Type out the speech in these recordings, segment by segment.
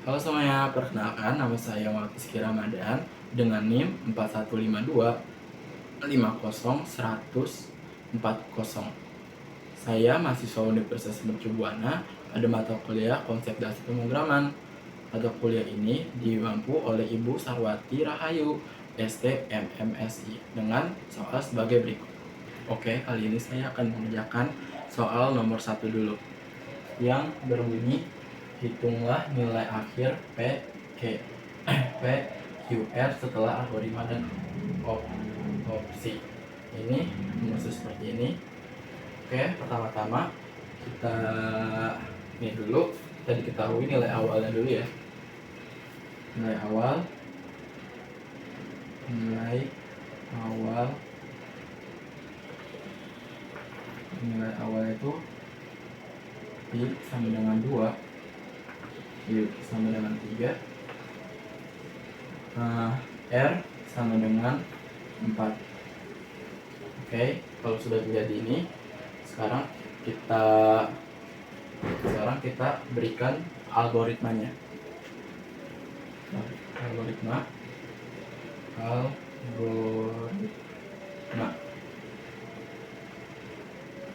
Halo semuanya, perkenalkan nama saya Muhammad Rizky Ramadan dengan NIM 4152 50 140. Saya mahasiswa Universitas Mercu Buana pada mata kuliah Konsep Dasar Pemrograman. Mata kuliah ini dimampu oleh Ibu Sarwati Rahayu, ST MMSI, dengan soal sebagai berikut. Oke, kali ini saya akan mengerjakan soal nomor 1 dulu, yang berbunyi hitunglah nilai akhir PQR setelah algoritma dan opsi. Ini rumusnya seperti ini. Oke, pertama-tama kita diketahui nilai awalnya dulu ya. Nilai awal itu I sama dengan 2, I sama dengan 3, R sama dengan 4. Oke, kalau sudah menjadi ini, sekarang kita berikan algoritmanya. Algoritma.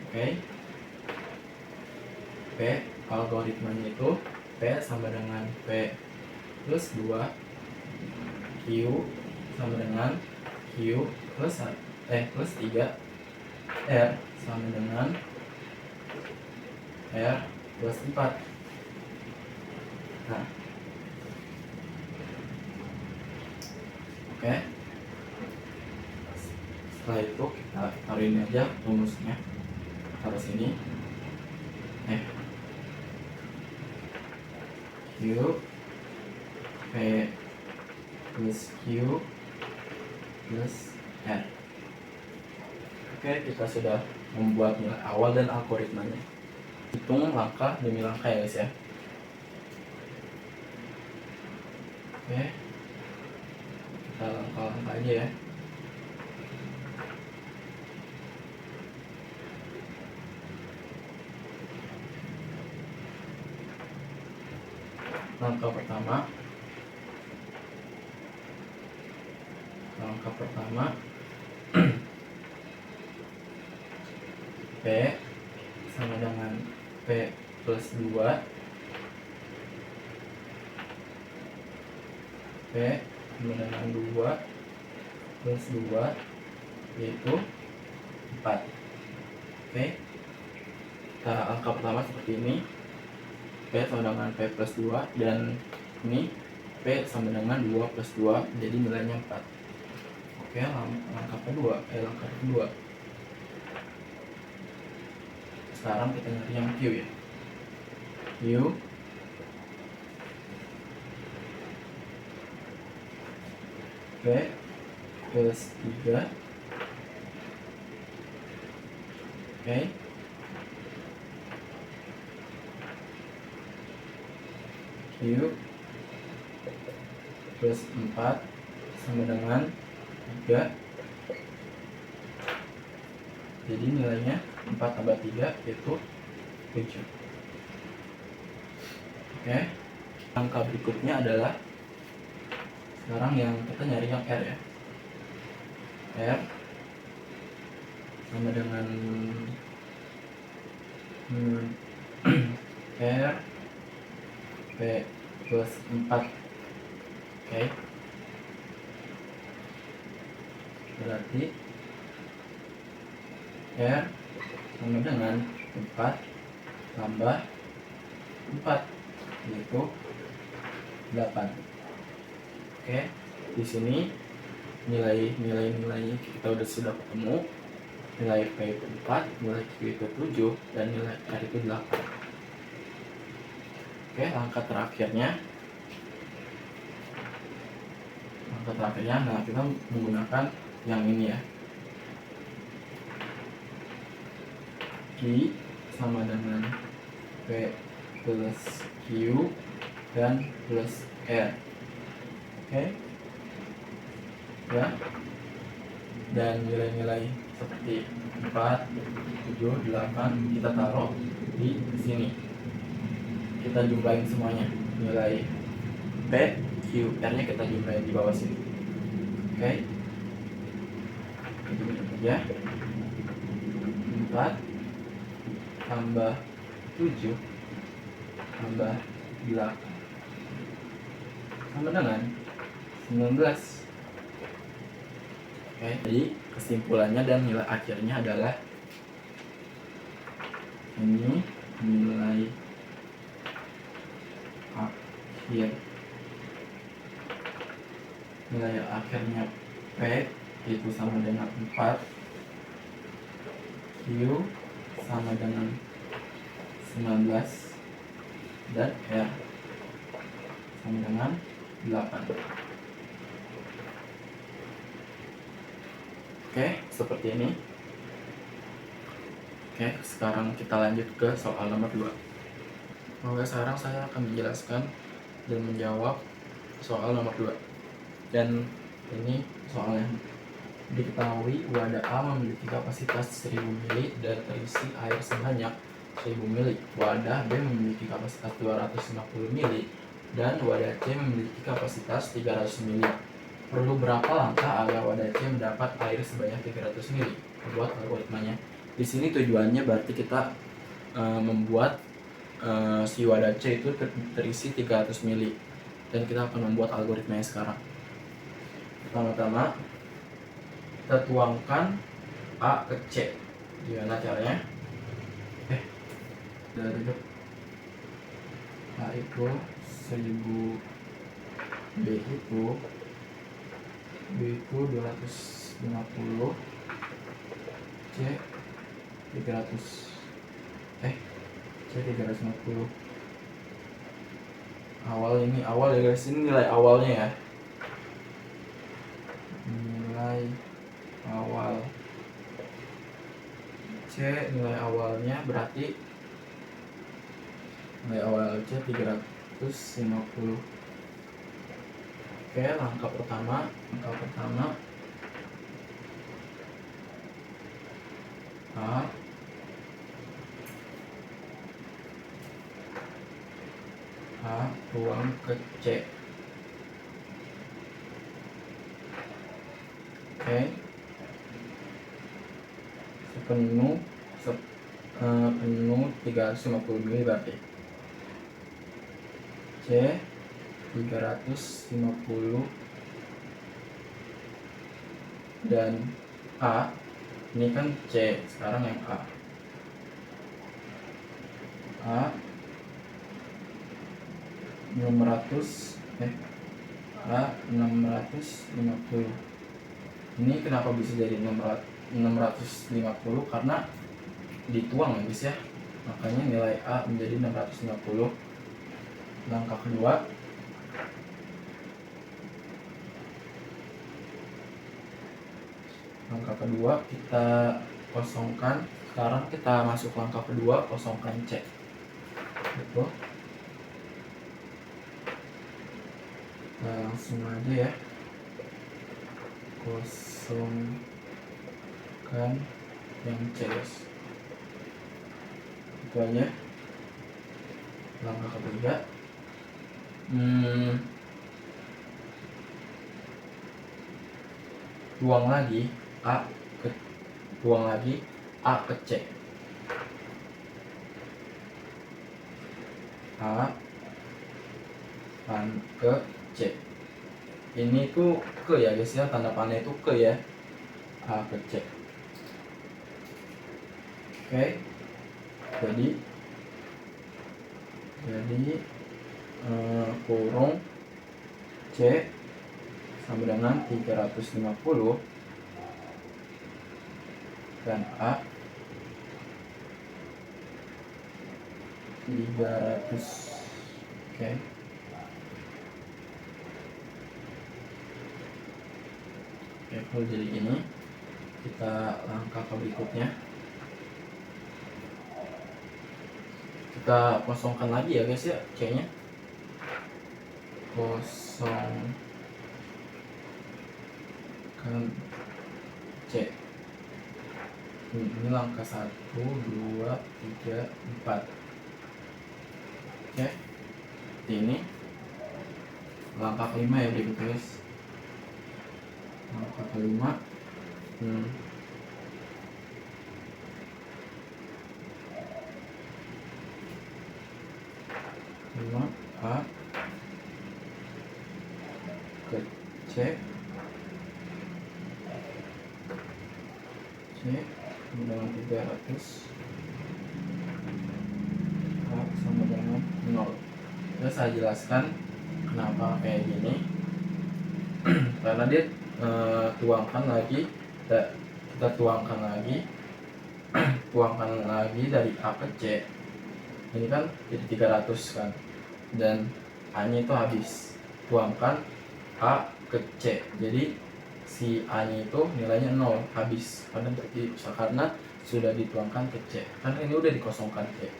Oke. P algoritmanya itu P sama dengan P plus 2, Q sama dengan Q plus 3, R sama dengan R plus 4. Nah, oke. Setelah itu kita taruh ini aja rumusnya, taruh sini. Q P plus Q plus R. Oke, kita sudah membuat nilai awal dan algoritmanya. Hitung langkah demi langkah ya guys ya. Oke, kita langkah-langkah aja ya. Langkah pertama P sama dengan P plus 2, P sama dengan 2 plus 2 yaitu 4. Oke, kita angka pertama seperti ini, P sama dengan P plus 2, dan ini P sama dengan 2 plus 2, jadi nilainya 4. Oke, langkah kedua. Sekarang kita nyari yang Q ya. Q P plus 3. Oke. Q plus 4 sama dengan 3. Jadi nilainya 4 tambah 3 yaitu 7. Oke. Angka berikutnya adalah sekarang yang kita nyari yang R ya. R sama dengan R P plus 4. Oke. Berarti R sama dengan 4 tambah 4 yaitu 8. Oke, di sini nilai kita sudah ketemu. Nilai P itu 4, nilai Q itu 7, dan nilai R itu 8. Oke, langkah terakhirnya, nah kita menggunakan yang ini ya. Q sama dengan P plus Q dan plus R. Oke ya, dan nilai-nilai seperti 4, 7, 8 kita taruh di sini. Kita jumlahin semuanya, nilai P, Q, R nya kita jumlahin di bawah sini. Oke, ya 4 tambah 7 tambah 8 sama dengan 19. Oke, jadi kesimpulannya dan nilai akhirnya adalah ini nilai akhir, nilai akhirnya P itu sama dengan 4, Q sama dengan 19, dan R sama dengan 8. Oke, seperti ini. Oke, sekarang kita lanjut ke soal nomor 2. Oke, sekarang saya akan menjelaskan dan menjawab soal nomor 2. Dan ini soalnya diketahui wadah A memiliki kapasitas 1000 ml dan terisi air sebanyak 1000 ml. Wadah B memiliki kapasitas 250 ml dan wadah C memiliki kapasitas 300 ml. Perlu berapa langkah agar wadah C mendapat air sebanyak 300 ml? Buat algoritmanya. Di sini tujuannya berarti kita membuat si wadah C itu terisi 300 ml, dan kita akan membuat algoritmanya sekarang. Pertama-tama kita tuangkan A ke C. Gimana caranya? Udah duduk. A itu 1000, B itu 250, C 300. C 350. Awal ya guys, ini nilai awalnya ya. Nilai awal C, nilai awalnya berarti nilai awal C 350. Oke, langkah pertama A tuang ke C. Oke, penuh 350 ml berarti C 350 dan A ini kan C, sekarang yang A 650. Ini kenapa bisa jadi 650? Karena dituang ya guys ya, makanya nilai A menjadi 650. Langkah kedua kita kosongkan. Sekarang kita masuk langkah kedua, kosongkan C. Betul. Nah, langsung aja ya, kosongkan yang C guys. Itu aja. Langkah ketiga, tuang lagi A ke C. A ke C. Ini tuh ke ya guys ya, tanda panah itu ke ya. A ke C. Oke. Jadi kurung C sama dengan 350 dan A 300. Oke. Kalau jadi gini, kita langkah ke berikutnya. Kita kosongkan lagi ya guys ya C nya. Kosongkan C. Ini langkah 1, 2, 3, 4. Oke, ini langkah kelima ya berikut guys. Langkah kelima, 5A ke C dengan 300, A sama dengan 0. Terus saya jelaskan kenapa kayak gini. Karena dia tuangkan lagi, kita tuangkan lagi dari A ke C. Ini kan jadi 300 kan, dan A nya itu habis. Tuangkan A ke C, jadi si A nya itu nilainya 0, habis karena sudah dituangkan ke C. Karena ini udah dikosongkan C.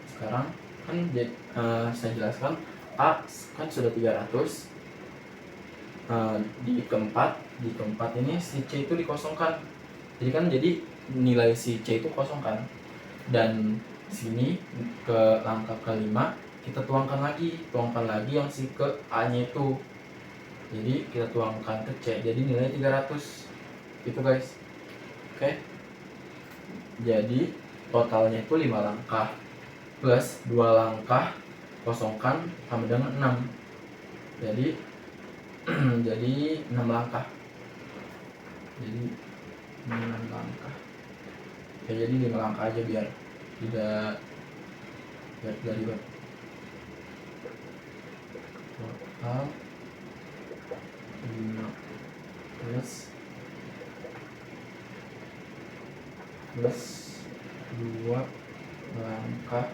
Sekarang kan saya jelaskan A kan sudah 300, di keempat ini si C itu dikosongkan, jadi nilai si C itu kosong kan, dan sini ke langkah kelima kita tuangkan lagi yang si ke A nya itu, jadi kita tuangkan ke C, jadi nilai 300 gitu guys. Oke, jadi totalnya itu 5 langkah plus 2 langkah kosongkan sama dengan 6, jadi jadi 6 langkah, jadi 6 langkah ya, jadi 5 langkah aja biar tidak ribet. Total 5 plus 2 langkah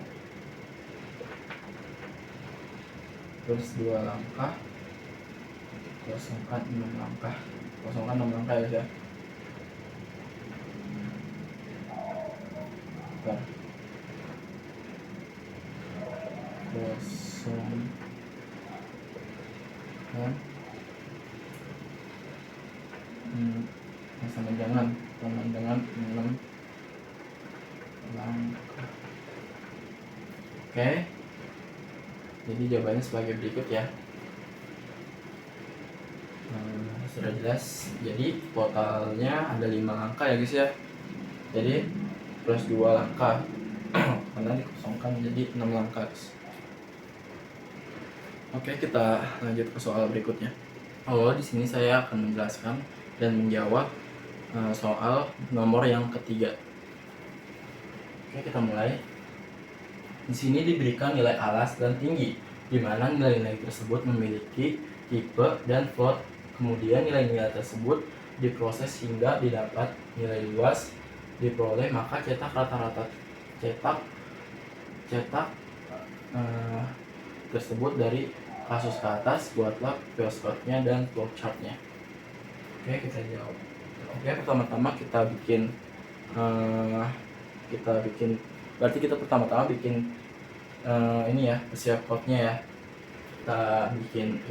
plus 2 langkah kosongkan 6 langkah ya. Bentar. Kosongkan sama dengan 6 langkah. Oke, jadi jawabannya sebagai berikut ya. Sudah jelas, jadi totalnya ada 5 langkah ya guys ya, jadi plus 2 langkah karena dikosongkan jadi 6 langkah. Oke, kita lanjut ke soal berikutnya. Di sini saya akan menjelaskan dan menjawab soal nomor yang ketiga. Oke, kita mulai. Di sini diberikan nilai alas dan tinggi, di mana nilai-nilai tersebut memiliki tipe dan float. Kemudian nilai-nilai tersebut diproses hingga didapat nilai luas diperoleh, maka cetak rata-rata cetak tersebut dari kasus ke atas. Buatlah flowchartnya dan flowchartnya. Oke, kita jawab. Oke, pertama-tama kita bikin berarti kita pertama-tama bikin ini ya, siap code-nya ya. Kita bikin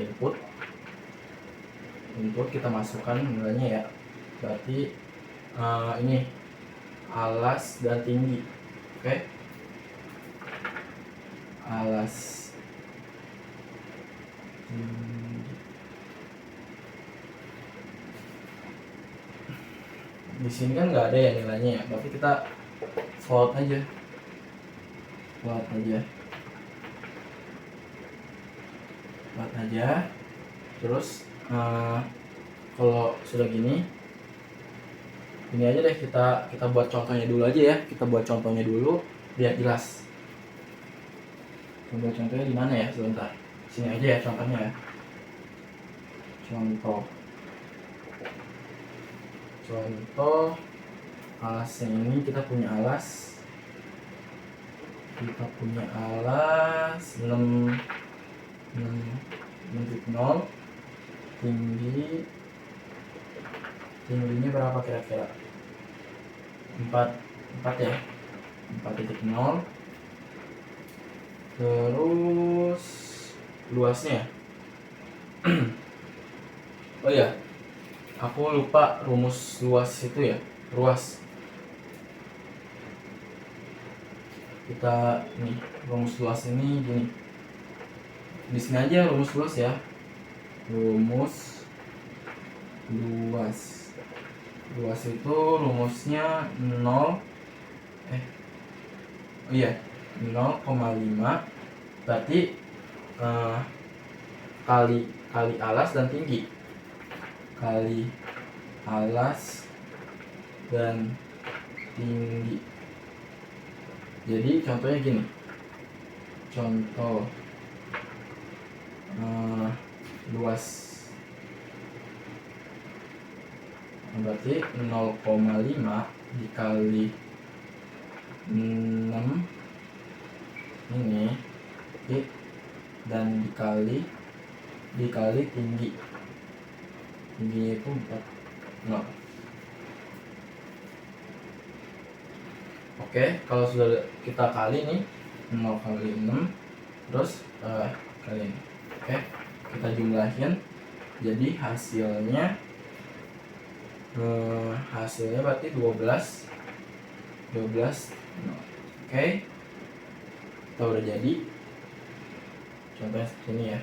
input kita masukkan nilainya ya, berarti ini alas dan tinggi. Oke, alas tinggi. Di sini kan nggak ada ya nilainya ya, berarti kita float aja. Terus kalau sudah gini aja deh, kita buat contohnya dulu aja ya. Kita buat contohnya dulu biar jelas. Kita buat contohnya di mana ya? Sebentar. Sini aja ya contohnya ya. Contoh alasnya ini, kita punya alas 6,0, tingginya berapa kira-kira? 4 ya, 4.0. terus luasnya oh ya, aku lupa rumus luas itu ya. Kita nih, rumus luas ini gini, di sini aja rumus luas ya. Rumus luas. Luas itu rumusnya 0 0,5 berarti kali alas dan tinggi. Kali alas dan tinggi. Jadi contohnya gini. Contoh luas berarti 0,5 dikali 6 ini dan dikali tingginya itu 4 Oke, kalau sudah kita kali nih 0 kali 6 terus kali ini. Oke, kita jumlahin jadi hasilnya berarti 12. Oke, kita udah jadi contohnya seperti ini ya.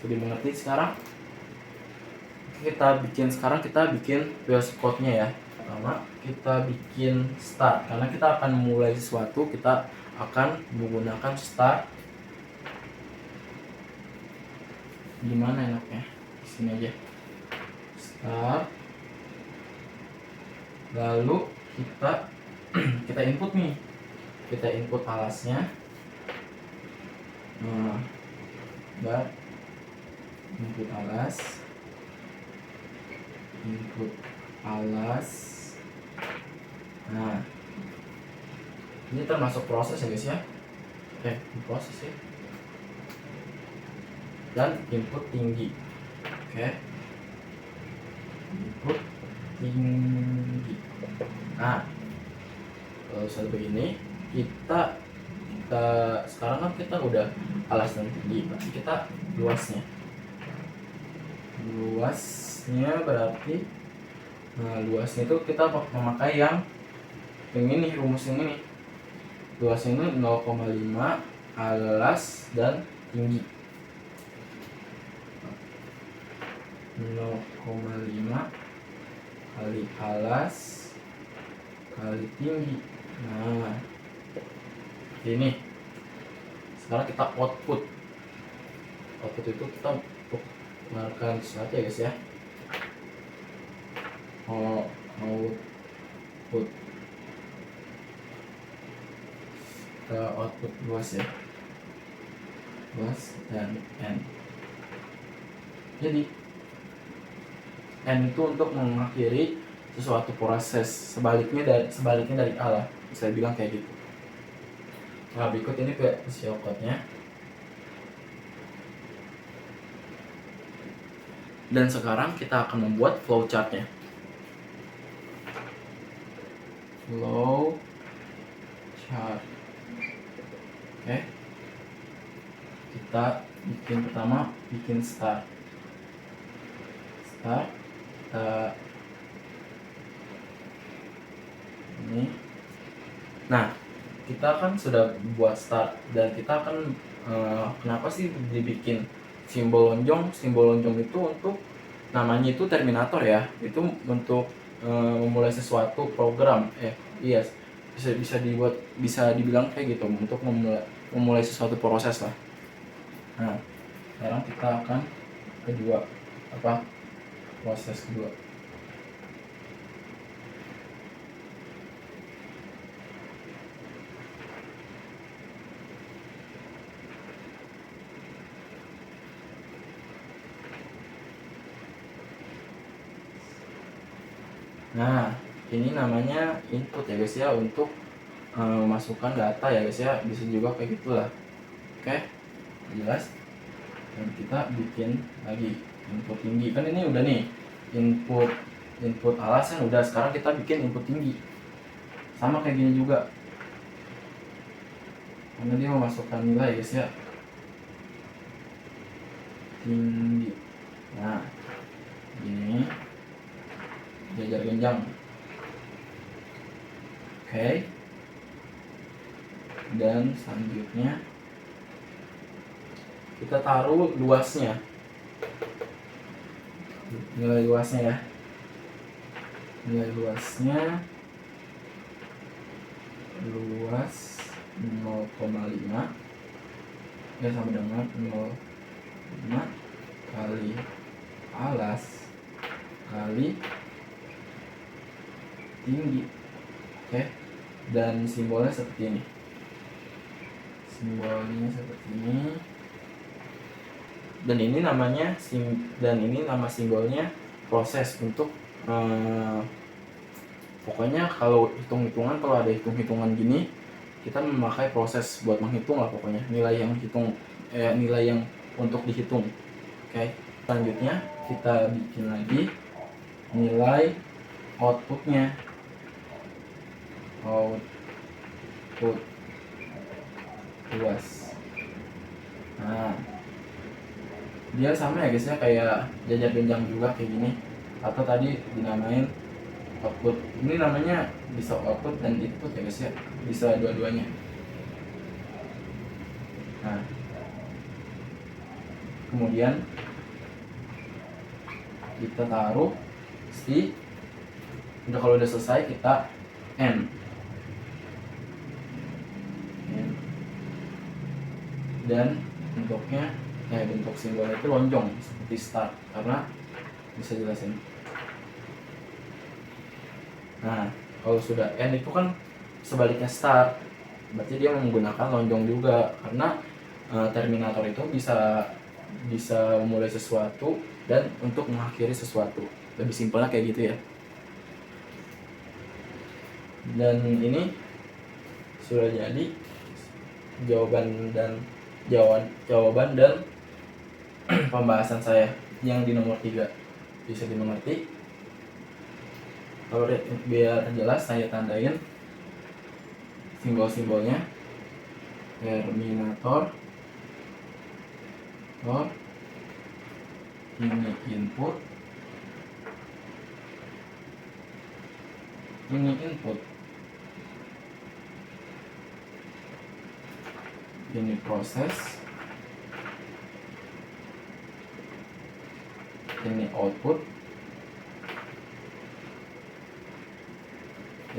Sudah dimengerti sekarang? Kita bikin VS Code-nya ya. Pertama kita bikin start, karena kita akan memulai sesuatu, kita akan menggunakan start. Gimana enaknya? Di sini aja. Start. Lalu kita input nih. Kita input alasnya. Input alas. Nah, ini termasuk proses ya guys ya. Proses ya. Dan input tinggi. Oke. Input tinggi. Nah, kalau sudah begini, kita sekarang kan kita udah alas dan tinggi, berarti kita luasnya berarti luasnya itu kita memakai yang ini, rumus yang ini. Luasnya ini 0,5 alas dan tinggi. 0,5 kali alas kali tinggi. Nah, ini sekarang kita output itu kita mengeluarkan sesuatu ya guys ya. Output ke output luas ya, luas dan n. Jadi n itu untuk mengakhiri sesuatu proses, sebaliknya dari A lah, bisa bilang kayak gitu. Nah, berikut ini shell code-nya. Dan sekarang kita akan membuat flowchart-nya. Flowchart. Oke. Kita pertama bikin start. Ini. Nah, kita kan sudah buat start dan kita akan kenapa sih dibikin simbol lonjong itu untuk namanya itu terminator ya, itu untuk memulai sesuatu program bisa dibilang kayak gitu, untuk memulai sesuatu proses lah. Nah, sekarang kita akan proses kedua. Nah, ini namanya input ya guys ya, untuk masukkan data ya guys ya, bisa juga kayak gitulah. Oke, jelas. Dan kita bikin lagi input tinggi, kan ini udah nih input alas kan udah, sekarang kita bikin input tinggi sama kayak gini juga, karena dia memasukkan nilai guys ya, tinggi. Nah, ini jajar genjang. Oke. Dan selanjutnya kita taruh luasnya, nilai luasnya ya, nilai luasnya luas 0,5 ya sama dengan 0,5 kali alas kali tinggi. Oke, dan simbolnya seperti ini, simbolnya seperti ini, dan ini namanya nama simbolnya proses untuk pokoknya kalau hitung-hitungan, kalau ada hitung-hitungan gini kita memakai proses buat menghitung lah, pokoknya nilai yang nilai yang untuk dihitung. Oke, selanjutnya kita bikin lagi nilai outputnya, output luas. Nah, dia sama ya guys ya, kayak jajar genjang juga kayak gini, atau tadi dinamain output. Ini namanya bisa output dan input ya guys ya, bisa dua-duanya. Nah, kemudian kita taruh kalau udah selesai kita N, dan bentuk simbolnya itu lonjong seperti start, karena bisa jelasin. Nah, kalau sudah N itu kan sebaliknya start, berarti dia menggunakan lonjong juga, karena terminator itu bisa memulai sesuatu dan untuk mengakhiri sesuatu. Lebih simpelnya kayak gitu ya. Dan ini sudah jadi jawaban dan pembahasan saya yang di nomor 3. Bisa dimengerti? Kalau biar jelas saya tandain simbol-simbolnya. Terminator, ini input, ini input, ini proses, ini output,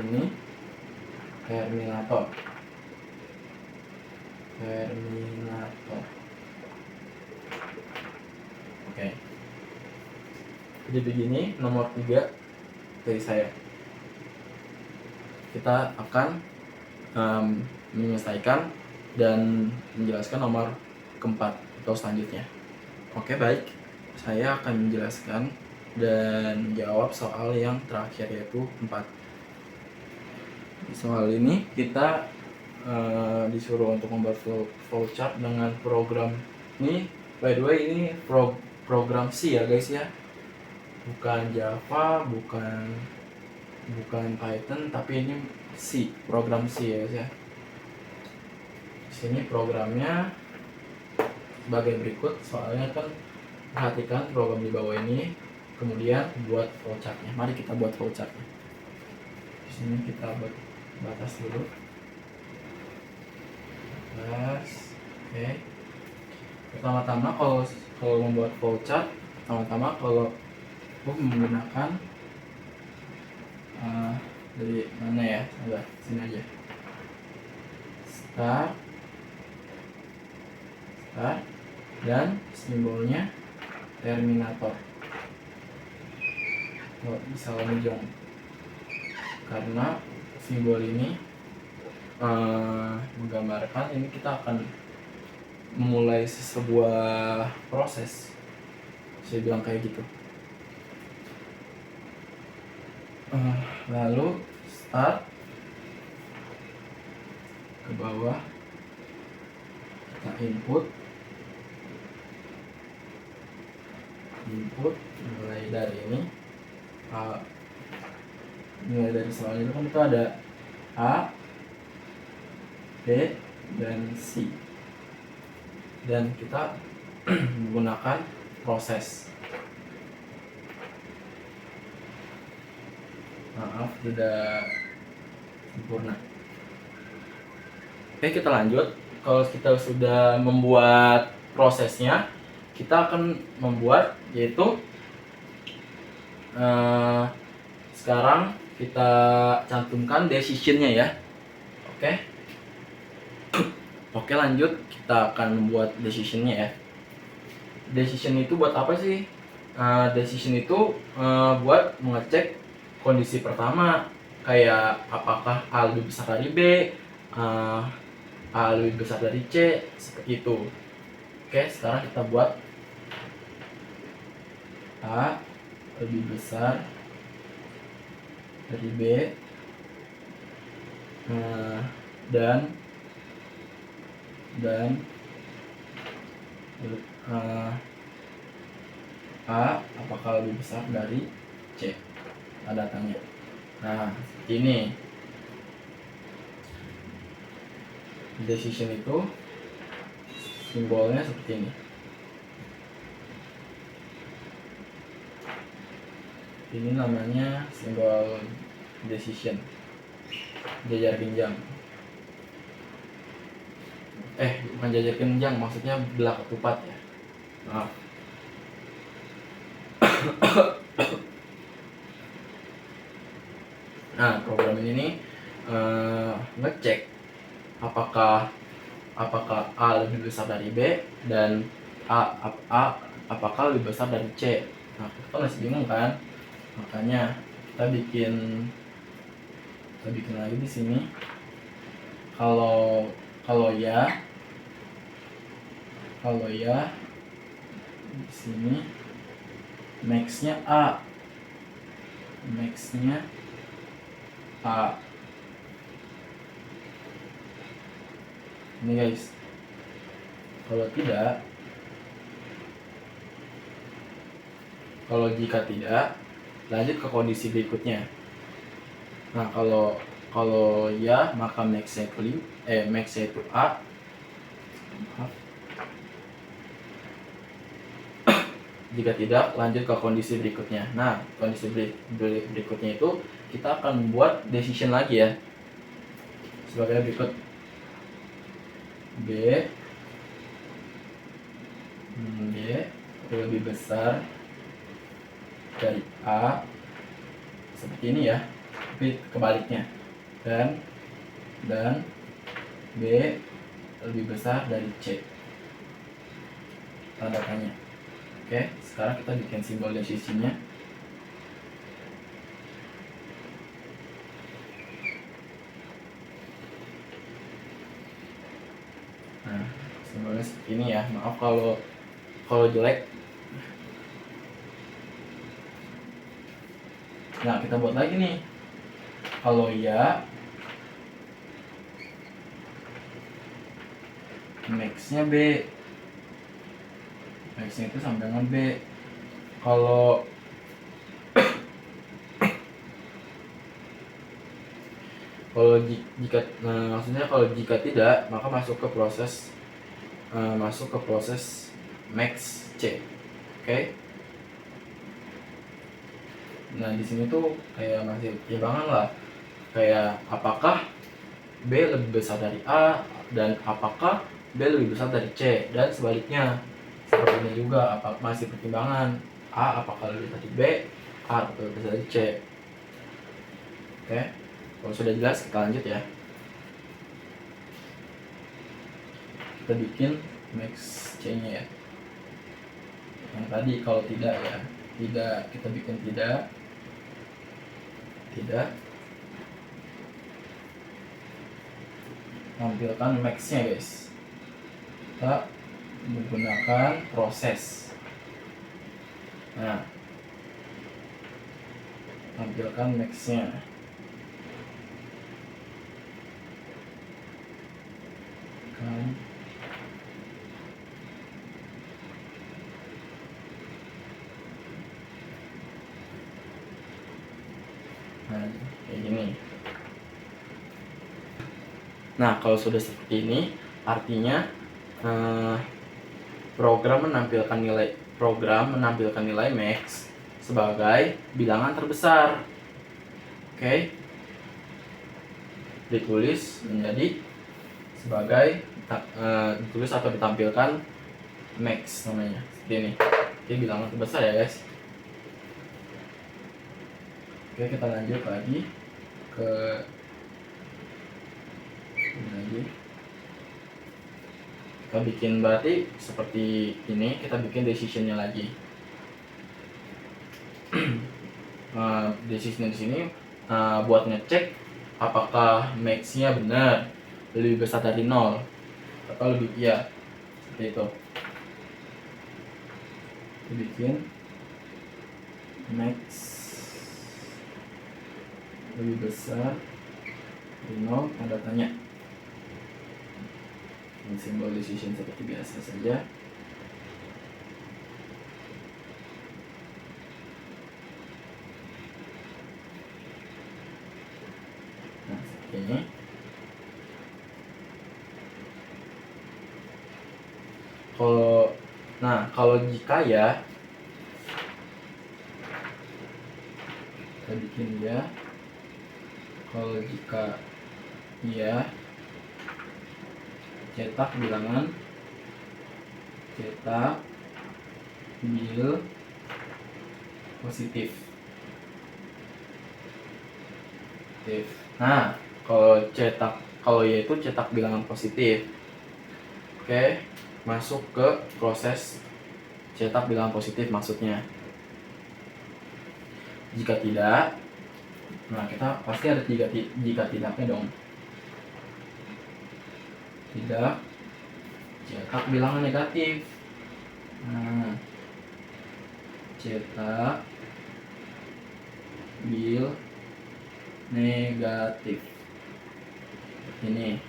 ini terminator. Oke. Jadi begini nomor 3 dari saya. Kita akan menyelesaikan dan menjelaskan nomor keempat atau selanjutnya. Oke, baik. Saya akan menjelaskan dan menjawab soal yang terakhir, yaitu 4. Soal ini kita disuruh untuk membuat flowchart dengan program ini. By the way, ini program C ya guys ya, bukan Java, bukan Python, tapi ini C, program C ya guys ya. Di sini programnya sebagai berikut, soalnya kan perhatikan program di bawah ini, kemudian buat flowchartnya. Mari kita buat flowchartnya. Di sini kita buat batas dulu. Oke. Pertama-tama kalau membuat flowchart, kalau menggunakan dari mana ya? Coba sini aja. Start dan simbolnya terminator. Bisa lonjong karena simbol ini menggambarkan ini kita akan memulai sebuah proses. Saya bilang kayak gitu. Lalu start ke bawah, kita input mulai dari ini. Mulai dari soal itu kan itu ada A, B, dan C, dan kita menggunakan proses. Maaf, tidak sempurna. Oke, kita lanjut. Kalau kita sudah membuat prosesnya kita akan membuat, yaitu sekarang kita cantumkan decision-nya ya. Oke, lanjut, kita akan membuat decision-nya ya. Decision itu buat apa sih? Decision itu buat mengecek kondisi pertama, kayak apakah A lebih besar dari B, A lebih besar dari C, seperti itu. Oke, sekarang kita buat A lebih besar dari B, dan A apakah lebih besar dari C, tanda tanya. Nah, seperti ini. Decision itu simbolnya seperti ini. Ini namanya simbol decision, jajar genjang. Bukan jajar genjang, maksudnya belah ketupat ya. Maaf. Nah, program ini ngecek apakah A lebih besar dari B dan A apakah lebih besar dari C. Nah, kita masih bingung kan? Makanya kita bikin lagi di sini. Kalau ya di sini max-nya A. Ini guys. Kalau jika tidak, lanjut ke kondisi berikutnya. Nah, kalau ya, maka max-nya itu A. Jika tidak, lanjut ke kondisi berikutnya. Nah, kondisi berikutnya itu kita akan membuat decision lagi ya, sebagai berikut. B lebih besar dari A, seperti ini ya, tapi kebaliknya, dan B lebih besar dari C, tanda tanya. Oke, sekarang kita bikin simbol decision-nya. Nah, simbolnya seperti ini ya. Maaf kalau jelek. Nah, kita buat lagi nih. Kalau ya, max-nya B. Max-nya itu sama dengan B. Kalau jika tidak, maka masuk ke proses max C. Oke. Nah, di sini tuh kayak masih pertimbangan lah, kayak apakah B lebih besar dari A dan apakah B lebih besar dari C, dan sebaliknya. Seperti ini juga, masih pertimbangan A apakah lebih dari B, A atau lebih besar dari C. Oke, kalau sudah jelas kita lanjut ya. Kita bikin max C-nya ya. Yang tadi kalau tidak ya, kita bikin tidak. Tampilkan max-nya guys. Kita menggunakan proses. Nah, tampilkan max-nya. Nah, kayak gini. Nah, kalau sudah seperti ini, artinya program menampilkan nilai max sebagai bilangan terbesar. Oke. Ditulis menjadi ditulis atau ditampilkan max namanya, seperti ini. Oke, bilangan terbesar ya guys. Oke, kita lanjut lagi ke ini lagi. Kita bikin berarti seperti ini, kita bikin decisionnya lagi. Decision di sini buat ngecek apakah max-nya benar lebih besar dari 0 atau lebih seperti itu. Kita bikin max lebih besar dari 0 tanda tanya. Ini simbol decision seperti biasa saja. Nah, seperti ini. Kalau jika ya, kita bikin ya. Kalau jika iya, cetak bilangan, cetak bil positif. Nah, kalau ya itu cetak bilangan positif. Oke, masuk ke proses cetak bilangan positif maksudnya. Jika tidak, nah kita pasti ada jika tidaknya dong. Tidak, cetak bilangan negatif. Nah, cetak bil negatif ini.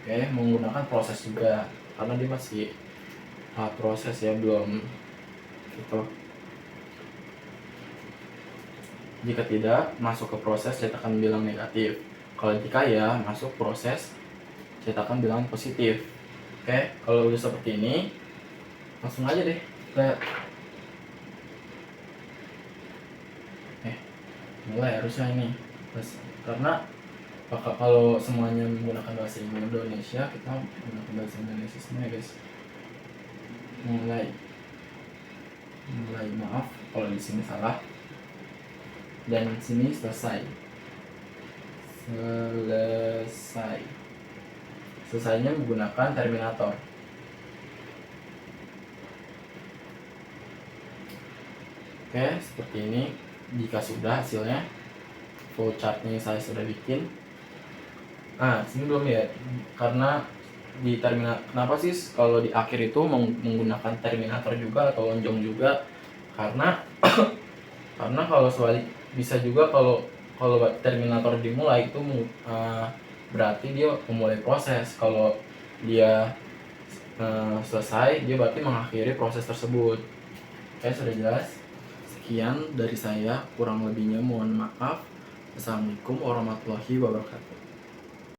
Oke, menggunakan proses juga karena dia masih proses ya, belum gitu. Jika tidak, masuk ke proses cetakan bilang negatif. Kalau jika ya, masuk proses cetakan bilangan positif. Oke, kalau udah seperti ini, langsung aja deh kita mulai harusnya ini. Karena kalau semuanya menggunakan bahasa Indonesia, kita menggunakan bahasa Indonesia semua ya guys. Mulai, maaf kalau di sini salah. Dan sini selesai. Selesainya menggunakan terminator. Oke, seperti ini. Jika sudah hasilnya, flowchartnya saya sudah bikin. Sini belum ya, karena di terminator. Kenapa sih kalau di akhir itu menggunakan terminator juga atau lonjong juga? Karena karena kalau sebalik bisa juga kalau terminator dimulai itu berarti dia memulai proses. Kalau dia selesai, dia berarti mengakhiri proses tersebut. Oke, sudah jelas. Sekian dari saya, kurang lebihnya mohon maaf. Assalamualaikum warahmatullahi wabarakatuh.